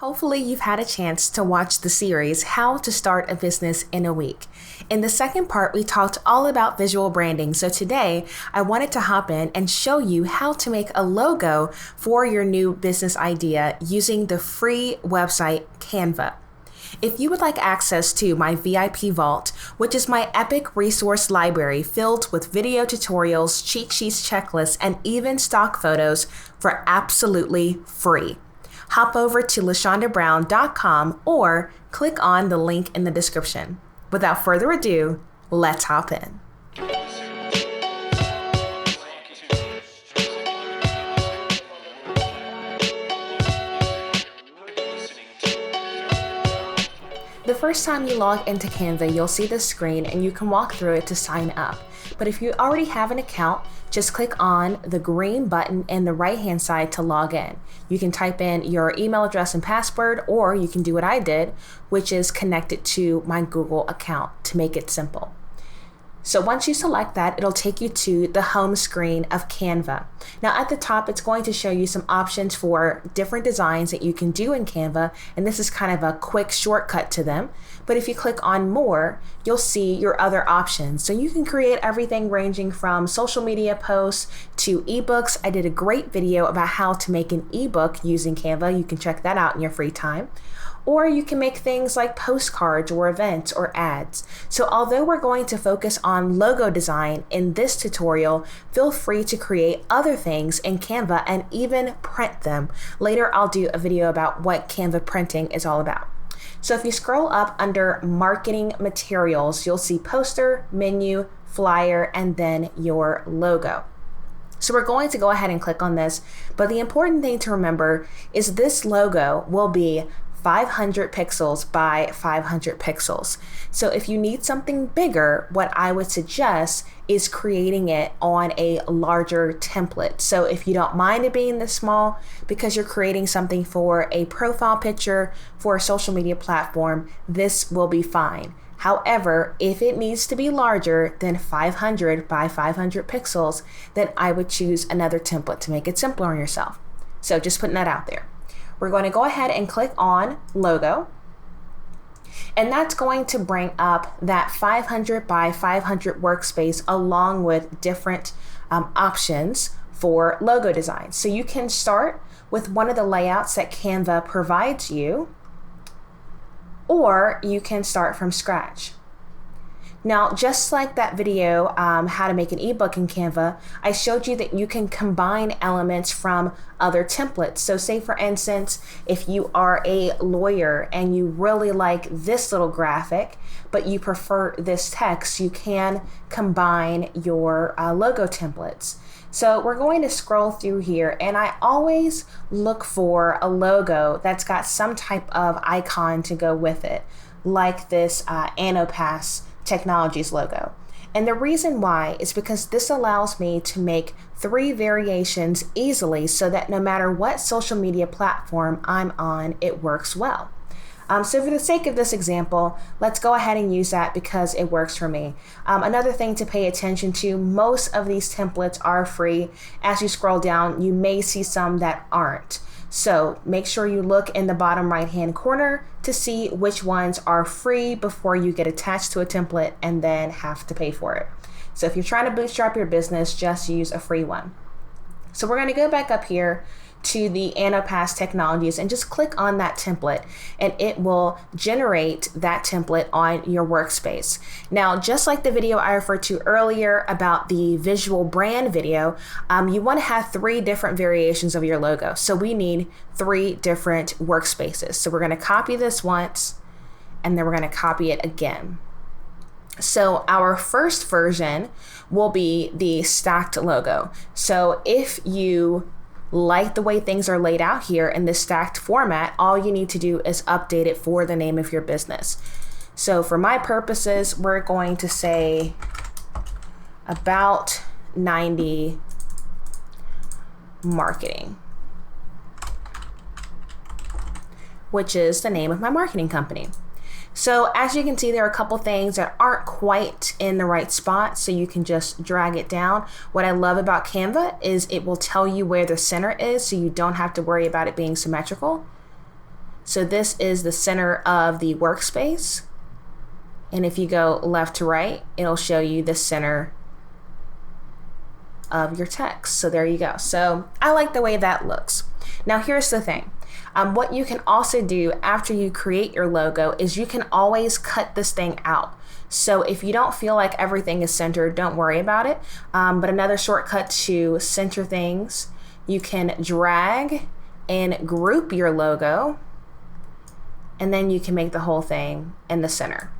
Hopefully you've had a chance to watch the series, How to Start a Business in a Week. In the second part, we talked all about visual branding. So today I wanted to hop in and show you how to make a logo for your new business idea using the free website Canva. If you would like access to my VIP Vault, which is my epic resource library filled with video tutorials, cheat sheets, checklists, and even stock photos for absolutely free, hop over to LaShondaBrown.com or click on the link in the description. Without further ado, let's hop in. The first time you log into Canva, you'll see this screen and you can walk through it to sign up. But if you already have an account, just click on the green button in the right-hand side to log in. You can type in your email address and password, or you can do what I did, which is connect it to my Google account to make it simple. So once you select that, it'll take you to the home screen of Canva. Now at the top, it's going to show you some options for different designs that you can do in Canva, and this is kind of a quick shortcut to them. But if you click on more, you'll see your other options. So you can create everything ranging from social media posts to ebooks. I did a great video about how to make an ebook using Canva. You can check that out in your free time. Or you can make things like postcards or events or ads. So although we're going to focus on logo design in this tutorial, feel free to create other things in Canva and even print them. Later, I'll do a video about what Canva printing is all about. So if you scroll up under marketing materials, you'll see poster, menu, flyer, and then your logo. So we're going to go ahead and click on this, but the important thing to remember is this logo will be 500 pixels by 500 pixels. So if you need something bigger, what I would suggest is creating it on a larger template. So if you don't mind it being this small because you're creating something for a profile picture for a social media platform, this will be fine. However, if it needs to be larger than 500 by 500 pixels, then I would choose another template to make it simpler on yourself. So just putting that out there. We're going to go ahead and click on logo, and that's going to bring up that 500 by 500 workspace along with different options for logo design. So you can start with one of the layouts that Canva provides you, or you can start from scratch. Now, just like that video, how to make an ebook in Canva, I showed you that you can combine elements from other templates. So say for instance, if you are a lawyer and you really like this little graphic, but you prefer this text, you can combine your logo templates. So we're going to scroll through here, and I always look for a logo that's got some type of icon to go with it, like this Anopass Technologies logo. And the reason why is because this allows me to make 3 variations easily so that no matter what social media platform I'm on, it works well. So for the sake of this example, let's go ahead and use that because it works for me. Another thing to pay attention to, most of these templates are free. As you scroll down, you may see some that aren't. So make sure you look in the bottom right-hand corner to see which ones are free before you get attached to a template and then have to pay for it. So if you're trying to bootstrap your business, just use a free one. So we're going to go back up here to the Anopass Technologies and just click on that template, and it will generate that template on your workspace. Now, just like the video I referred to earlier about the visual brand video, you want to have 3 different variations of your logo. So we need 3 different workspaces. So we're going to copy this once, and then we're going to copy it again. So our first version will be the stacked logo. So if you like the way things are laid out here in this stacked format, all you need to do is update it for the name of your business. So for my purposes, we're going to say about 90 marketing, which is the name of my marketing company. So as you can see, there are a couple things that aren't quite in the right spot, so you can just drag it down. What I love about Canva is it will tell you where the center is, so you don't have to worry about it being symmetrical. So this is the center of the workspace. And if you go left to right, it'll show you the center of your text. So there you go. So I like the way that looks. Now here's the thing. What you can also do after you create your logo is you can always cut this thing out. So if you don't feel like everything is centered, don't worry about it. But another shortcut to center things, you can drag and group your logo, and then you can make the whole thing in the center.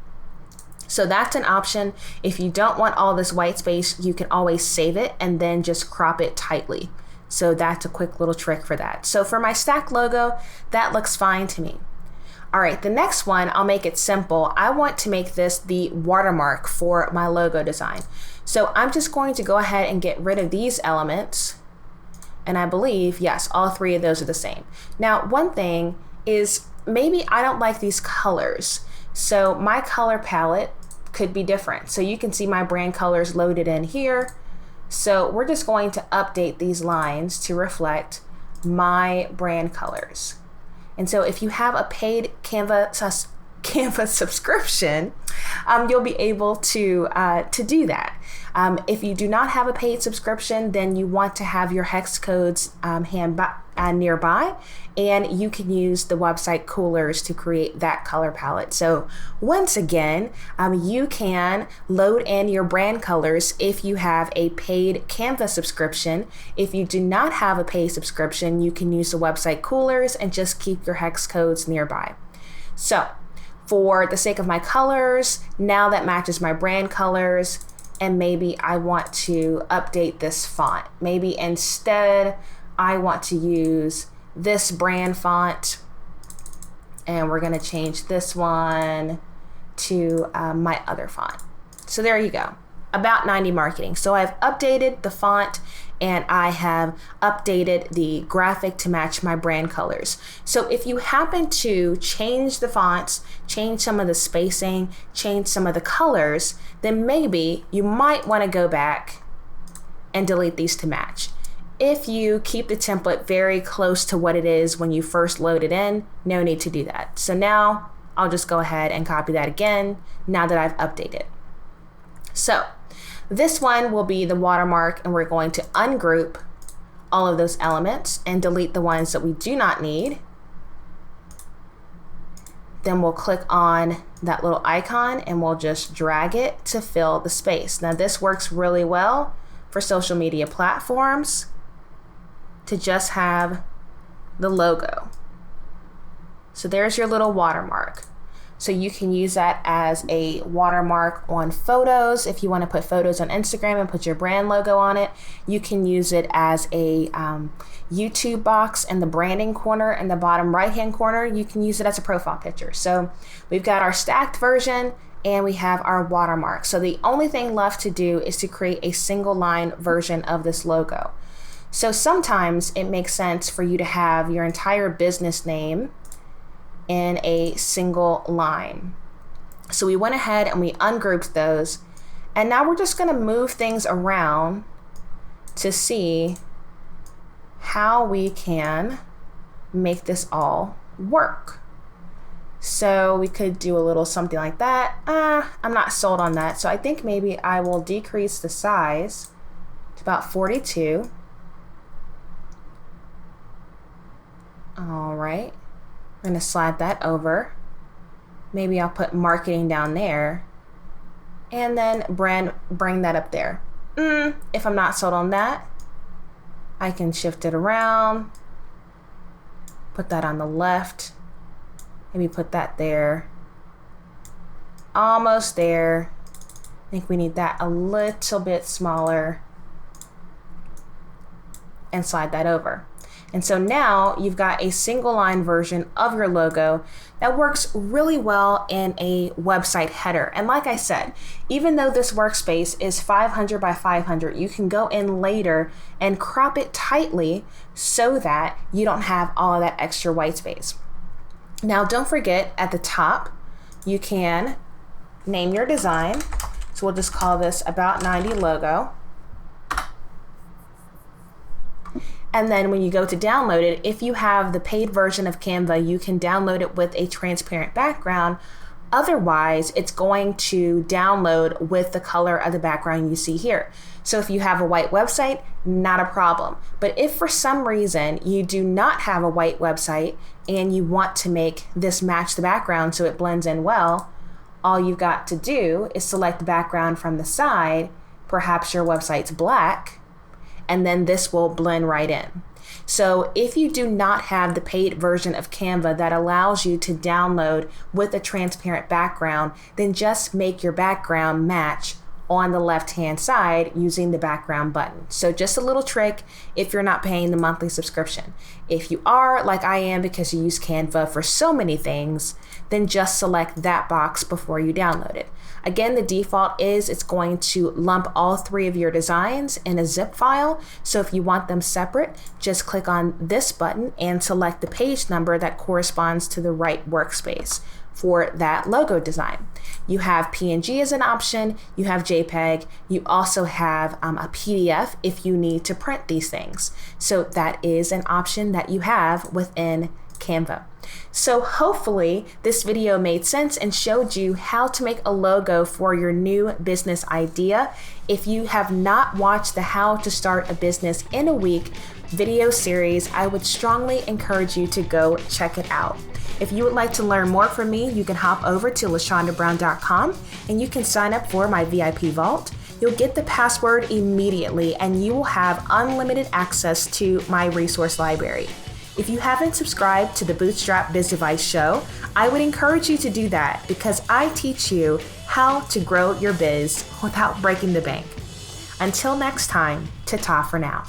So that's an option. If you don't want all this white space, you can always save it and then just crop it tightly. So that's a quick little trick for that. So for my stack logo, that looks fine to me. All right, the next one, I'll make it simple. I want to make this the watermark for my logo design. So I'm just going to go ahead and get rid of these elements. And I believe, yes, all three of those are the same. Now, one thing is maybe I don't like these colors. So my color palette could be different. So you can see my brand colors loaded in here. So we're just going to update these lines to reflect my brand colors. And so if you have a paid Canva subscription, you'll be able to do that. If you do not have a paid subscription, then you want to have your hex codes nearby, and you can use the website coolers to create that color palette. So once again, you can load in your brand colors if you have a paid Canva subscription. If you do not have a paid subscription, you can use the website coolers and just keep your hex codes nearby. So for the sake of my colors, now that matches my brand colors, and maybe I want to update this font. Maybe instead I want to use this brand font, and we're going to change this one to my other font. So there you go. About 90 marketing. So I've updated the font and I have updated the graphic to match my brand colors. So if you happen to change the fonts, change some of the spacing, change some of the colors, then maybe you might want to go back and delete these to match. If you keep the template very close to what it is when you first load it in, no need to do that. So now I'll just go ahead and copy that again now that I've updated. So this one will be the watermark, and we're going to ungroup all of those elements and delete the ones that we do not need. Then we'll click on that little icon and we'll just drag it to fill the space. Now this works really well for social media platforms to just have the logo. So there's your little watermark. So you can use that as a watermark on photos. If you want to put photos on Instagram and put your brand logo on it, you can use it as a YouTube box in the branding corner in the bottom right-hand corner. You can use it as a profile picture. So we've got our stacked version and we have our watermark. So the only thing left to do is to create a single line version of this logo. So sometimes it makes sense for you to have your entire business name in a single line. So we went ahead and we ungrouped those, and now we're just going to move things around to see how we can make this all work. So we could do a little something like that. I'm not sold on that, so I think maybe I will decrease the size to about 42. All right. I'm going to slide that over. Maybe I'll put marketing down there and then bring that up there. If I'm not sold on that, I can shift it around, put that on the left, maybe put that there. Almost there. I think we need that a little bit smaller and slide that over. And so now you've got a single line version of your logo that works really well in a website header. And like I said, even though this workspace is 500 by 500, you can go in later and crop it tightly so that you don't have all of that extra white space. Now, don't forget at the top, you can name your design. So we'll just call this About 90 Logo. And then when you go to download it, if you have the paid version of Canva, you can download it with a transparent background. Otherwise, it's going to download with the color of the background you see here. So if you have a white website, not a problem. But if for some reason you do not have a white website and you want to make this match the background so it blends in well, all you've got to do is select the background from the side. Perhaps your website's black, and then this will blend right in. So if you do not have the paid version of Canva that allows you to download with a transparent background, then just make your background match on the left-hand side using the background button. So just a little trick if you're not paying the monthly subscription. If you are, like I am because you use Canva for so many things, then just select that box before you download it. Again, the default is it's going to lump all 3 of your designs in a zip file. So if you want them separate, just click on this button and select the page number that corresponds to the right workspace for that logo design. You have PNG as an option, you have JPEG, you also have a PDF if you need to print these things. So that is an option that you have within Canva. So hopefully this video made sense and showed you how to make a logo for your new business idea. If you have not watched the How to Start a Business in a Week video series, I would strongly encourage you to go check it out. If you would like to learn more from me, you can hop over to LaShondaBrown.com and you can sign up for my VIP vault. You'll get the password immediately and you will have unlimited access to my resource library. If you haven't subscribed to the Bootstrap Biz Device Show, I would encourage you to do that because I teach you how to grow your biz without breaking the bank. Until next time, ta-ta for now.